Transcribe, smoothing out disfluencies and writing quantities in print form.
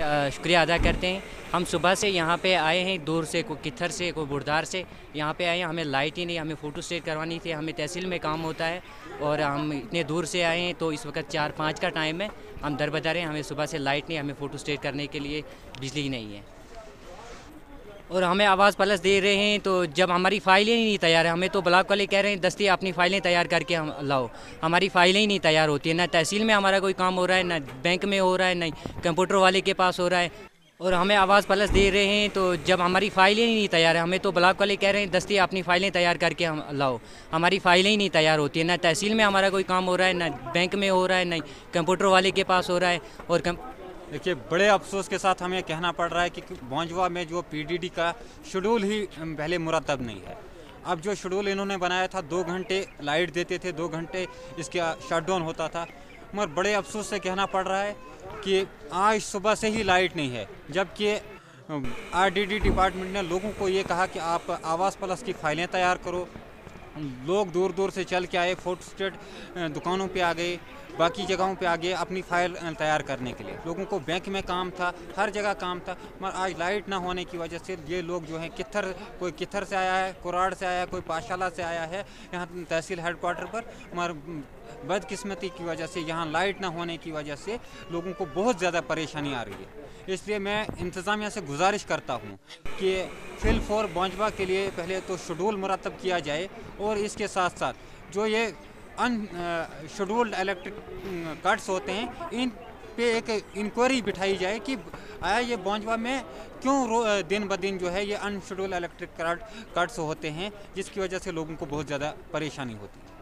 शुक्रिया अदा करते हैं। हम सुबह से यहाँ पे आए हैं, दूर से, कोई कित्थर से, कोई बुरदार से यहाँ पे आए हैं। हमें लाइट ही नहीं, हमें फ़ोटो स्टेट करवानी थी, हमें तहसील में काम होता है और हम इतने दूर से आए हैं। तो इस वक्त 4-5 का टाइम है, हम दर बदर हैं, हमें सुबह से लाइट नहीं, हमें फ़ोटो स्टेट करने के लिए बिजली नहीं है और हमें आवाज़ प्लस दे रहे हैं। तो जब हमारी फ़ाइलें ही नहीं तैयार है, हमें तो ब्लॉक वाले कह रहे हैं दस्ती अपनी फ़ाइलें तैयार करके हम लाओ। हमारी फ़ाइलें ही नहीं तैयार होती है, ना तहसील में हमारा कोई काम हो रहा है, ना बैंक में हो रहा है, ना कंप्यूटर वाले के पास हो रहा है और हमें आवाज़ प्लस दे रहे हैं। तो जब हमारी फ़ाइलें ही नहीं तैयार है, हमें तो ब्लॉक वाले कह रहे हैं दस्ती अपनी फ़ाइलें तैयार करके हम लाओ। हमारी फ़ाइलें ही नहीं तैयार होती है, ना तहसील में हमारा कोई काम हो रहा है, ना बैंक में हो रहा है, ना कंप्यूटर वाले के पास हो रहा है। और देखिए, बड़े अफसोस के साथ हमें कहना पड़ रहा है कि बौंजवा में जो पीडीडी का शेड्यूल ही पहले मुरतब नहीं है। अब जो शेड्यूल इन्होंने बनाया था, 2 घंटे लाइट देते थे, 2 घंटे इसका शटडाउन होता था, मगर बड़े अफसोस से कहना पड़ रहा है कि आज सुबह से ही लाइट नहीं है। जबकि आरडीडी डिपार्टमेंट ने लोगों को ये कहा कि आप आवास प्लस की फाइलें तैयार करो। लोग दूर दूर से चल के आए, फोटो स्टेट दुकानों पे आ गए, बाकी जगहों पे आ गए अपनी फ़ाइल तैयार करने के लिए। लोगों को बैंक में काम था, हर जगह काम था, मगर आज लाइट ना होने की वजह से ये लोग जो हैं कोई कित्थर से आया है, कुराड़ से आया है, कोई पाठशाला से आया है यहाँ तहसील हेडक्वार्टर पर, मगर बदकिस्मती की वजह से यहाँ लाइट ना होने की वजह से लोगों को बहुत ज़्यादा परेशानी आ रही है। इसलिए मैं इंतज़ामिया से गुजारिश करता हूँ कि फिल फॉर बौंजवा के लिए पहले तो शेड्यूल मुरतब किया जाए और इसके साथ साथ जो ये शेड्यूल्ड इलेक्ट्रिक कट्स होते हैं, इन पे एक इंक्वायरी बिठाई जाए कि आया ये बौंजवा में क्यों दिन ब दिन जो है ये अनशेड्यूल्ड इलेक्ट्रिक कट्स होते हैं, जिसकी वजह से लोगों को बहुत ज़्यादा परेशानी होती है।